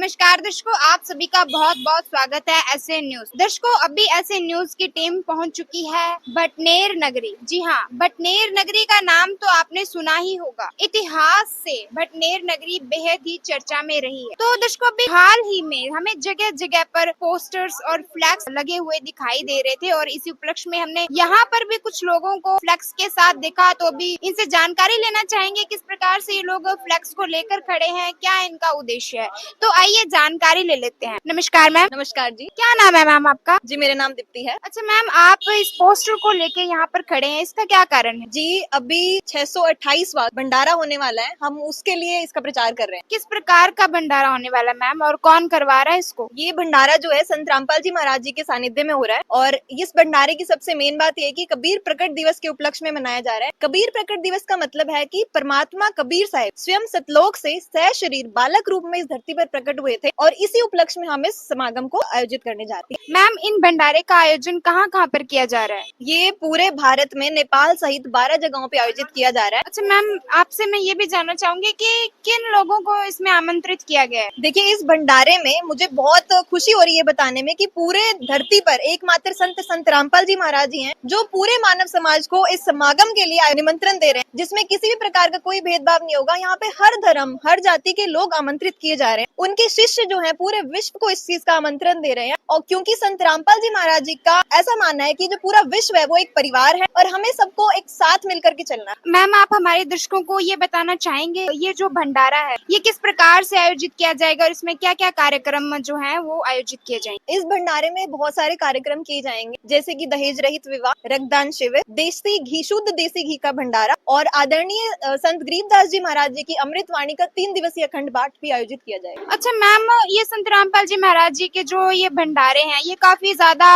नमस्कार दर्शकों, आप सभी का बहुत बहुत स्वागत है एसए न्यूज। दर्शकों, अभी एसए न्यूज की टीम पहुंच चुकी है बटनेर नगरी। जी हाँ, बटनेर नगरी का नाम तो आपने सुना ही होगा। इतिहास से बटनेर नगरी बेहद ही चर्चा में रही है। तो दर्शकों, अभी हाल ही में हमें जगह जगह पर पोस्टर्स और फ्लैक्स लगे हुए दिखाई दे रहे थे और इसी उपलक्ष्य में हमने यहाँ पर भी कुछ लोगों को फ्लैक्स के साथ देखा। तो अभी इनसे जानकारी लेना चाहेंगे किस प्रकार से ये लोग फ्लैक्स को लेकर खड़े हैं, क्या इनका उद्देश्य है। तो आइए जानकारी ले लेते हैं। नमस्कार मैम। नमस्कार जी। क्या नाम है मैम आपका? जी, मेरा नाम दीप्ति है। अच्छा मैम, आप इस पोस्टर को लेके यहाँ पर खड़े हैं, इसका क्या कारण है? जी, अभी 628वां भंडारा होने वाला है, हम उसके लिए इसका प्रचार कर रहे हैं। किस प्रकार का भंडारा होने वाला है मैम, और कौन करवा रहा है इसको? ये भंडारा जो है संत रामपाल जी महाराज जी के सानिध्य में हो रहा है और इस भंडारे की सबसे मेन बात यह है कि कबीर प्रकट दिवस के उपलक्ष्य में मनाया जा रहा है। कबीर प्रकट दिवस का मतलब है कि परमात्मा कबीर साहिब स्वयं सतलोक से सशरीर बालक रूप में इस धरती पर प्रकट हुए थे और इसी उपलक्ष्य में हम इस समागम को आयोजित करने जाते हैं। मैम, इन भंडारे का आयोजन कहाँ कहाँ पर किया जा रहा है? ये पूरे भारत में नेपाल सहित 12 जगहों पे आयोजित किया जा रहा है। अच्छा मैम, आपसे मैं ये भी जानना चाहूंगी कि किन लोगों को इसमें आमंत्रित किया गया है? देखिए, इस भंडारे में मुझे बहुत खुशी हो रही है बताने में कि पूरे धरती पर एकमात्र संत रामपाल जी महाराज जी हैं जो पूरे मानव समाज को इस समागम के लिए निमंत्रण दे रहे हैं, जिसमें किसी भी प्रकार का कोई भेदभाव नहीं होगा। यहाँ पे हर धर्म हर जाति के लोग आमंत्रित किए जा रहे हैं। उनके शिष्य जो है पूरे विश्व को इस चीज का आमंत्रण दे रहे हैं और क्योंकि संत रामपाल जी महाराज जी का ऐसा मानना है कि जो पूरा विश्व है वो एक परिवार है और हमें सबको एक साथ मिलकर के चलना है। मैम, आप हमारे दर्शकों को ये बताना चाहेंगे ये जो भंडारा है ये किस प्रकार से आयोजित किया जाएगा और इसमें क्या क्या कार्यक्रम जो है वो आयोजित किए जाएंगे? इस भंडारे में बहुत सारे कार्यक्रम किए जाएंगे, जैसे कि दहेज रहित विवाह, रक्तदान शिविर, देसी घी, शुद्ध देसी घी का भंडारा और आदरणीय संत गरीबदास जी महाराज जी की अमृत वाणी का 3 दिवसीय अखंड पाठ भी आयोजित किया जाएगा। अच्छा मैम, ये संत रामपाल जी महाराज जी के जो ये भंडारे हैं ये काफी ज्यादा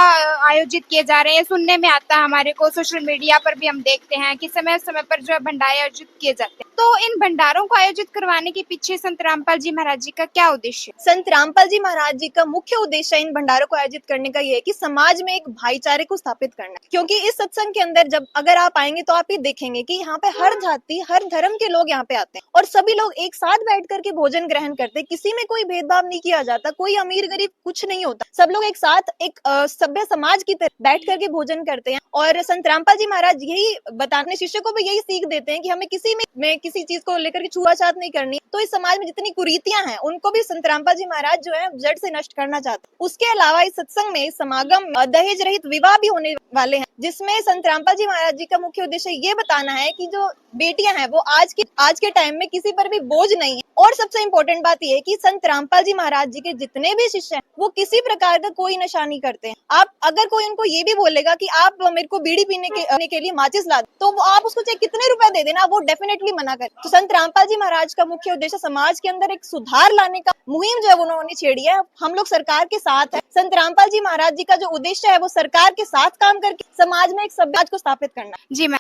आयोजित किए जा रहे हैं, सुनने में आता है हमारे को। सोशल मीडिया पर भी हम देखते हैं कि समय समय पर जो है भंडारे आयोजित किए जाते हैं। तो इन भंडारों को आयोजित करवाने के पीछे संत रामपाल जी महाराज जी का क्या उद्देश्य है? संत रामपाल जी महाराज जी का मुख्य उद्देश्य इन भंडारों को आयोजित करने का ये है कि समाज में एक भाईचारे को स्थापित करना है। क्योंकि इस सत्संग के अंदर जब अगर आप आएंगे तो आप ये देखेंगे कि यहाँ पे हर जाति हर धर्म के लोग यहाँ पे आते हैं और सभी लोग एक साथ बैठ करके भोजन ग्रहण करते हैं। किसी में कोई भेदभाव नहीं किया जाता, कोई अमीर गरीब कुछ नहीं होता, सब लोग एक साथ एक सभ्य समाज की तरह बैठ करके भोजन करते हैं। और संत रामपाल जी महाराज यही बताने शिष्य को भी यही सीख देते हैं कि हमें किसी में किसी चीज को लेकर के छुआछात नहीं करनी। तो इस समाज में जितनी कुरीतियां हैं उनको भी संत रामपाल जी महाराज जो है जड़ से नष्ट करना चाहते हैं। उसके अलावा इस सत्संग में समागम दहेज रहित विवाह भी होने वाले हैं, जिसमें संत रामपाल जी महाराज जी का मुख्य उद्देश्य ये बताना है कि जो बेटियां हैं वो आज के टाइम में किसी पर भी बोझ नहीं है। और सबसे इम्पोर्टेंट बात यह है कि संत रामपाल जी महाराज जी के जितने भी शिष्य हैं वो किसी प्रकार का कोई नशा नहीं करते हैं। आप अगर कोई उनको ये भी बोलेगा कि आप मेरे को बीड़ी पीने के लिए माचिस ला दो, तो वो आप उसको चाहे कितने रुपए दे देना, वो डेफिनेटली मना करे। तो संत रामपाल जी महाराज का मुख्य उद्देश्य समाज के अंदर एक सुधार लाने का मुहिम जो है उन्होंने छेड़ी है। हम लोग सरकार के साथ है। संत रामपाल जी महाराज जी का जो उद्देश्य है वो सरकार के साथ काम करके समाज में एक समाज को स्थापित करना। जी मैं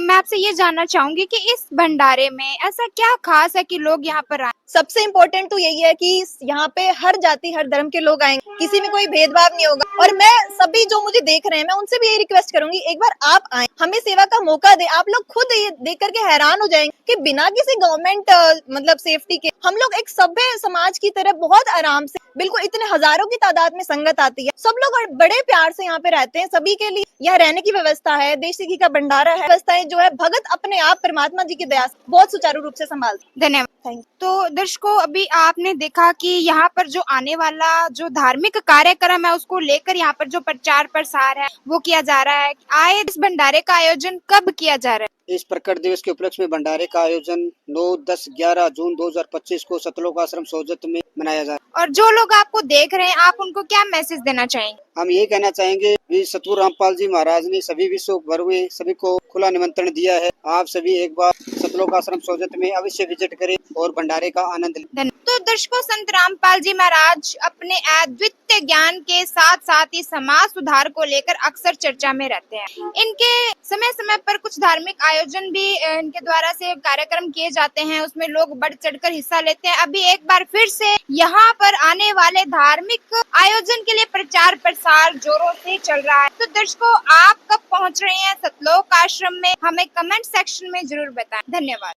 आपसे ये जानना चाहूंगी कि इस भंडारे में ऐसा क्या खास है कि लोग यहाँ पर आए? सबसे इम्पोर्टेंट तो यही है कि यहाँ पे हर जाति हर धर्म के लोग आएंगे, किसी में कोई भेदभाव नहीं होगा। और मैं सभी जो मुझे देख रहे हैं मैं उनसे भी यही रिक्वेस्ट करूंगी, एक बार आप आए, हमें सेवा का मौका दे। आप लोग खुद ये देख करके हैरान हो जाएंगे कि बिना किसी गवर्नमेंट मतलब सेफ्टी के हम लोग एक सभ्य समाज की तरह बहुत आराम से, बिल्कुल इतने हजारों की तादाद में संगत आती है, सब लोग बड़े प्यार से यहाँ पे रहते हैं। सभी के लिए यहाँ रहने की व्यवस्था है, देसी घी का भंडारा है, व्यवस्थाएं जो है भगत अपने आप परमात्मा जी की दया से बहुत सुचारू रूप से संभालते। धन्यवाद। तो दर्शकों, अभी आपने देखा कि यहाँ पर जो आने वाला जो धार्मिक कार्यक्रम है उसको लेकर यहाँ पर जो प्रचार प्रसार है वो किया जा रहा है। आए इस भंडारे का आयोजन कब किया जा रहा है? इस प्रकट दिवस के उपलक्ष्य में भंडारे का आयोजन 9, 10, 11 जून 2025 को सतलोक आश्रम सोजत में मनाया जा रहा है। और जो लोग आपको देख रहे हैं आप उनको क्या मैसेज देना चाहेंगे? हम ये कहना चाहेंगे कि सतगुरु रामपाल जी महाराज ने सभी विश्व भर हुए सभी को खुला निमंत्रण दिया है। आप सभी एक बार सतलोक आश्रम सोजत में अवश्य विजिट करें और भंडारे का आनंद लें। तो दर्शकों, संत रामपाल जी महाराज अपने अद्वितीय ज्ञान के साथ साथ ही समाज सुधार को लेकर अक्सर चर्चा में रहते हैं। इनके समय समय पर कुछ धार्मिक आयोजन भी इनके द्वारा से कार्यक्रम किए जाते हैं, उसमें लोग बढ़ चढ़कर हिस्सा लेते हैं। अभी एक बार फिर से यहाँ पर आने वाले धार्मिक आयोजन के लिए प्रचार प्रसार जोरों से चल रहा है। तो दर्शकों, आप कब पहुँच रहे हैं सतलोक आश्रम में, हमें कमेंट सेक्शन में जरूर बताएं। धन्यवाद।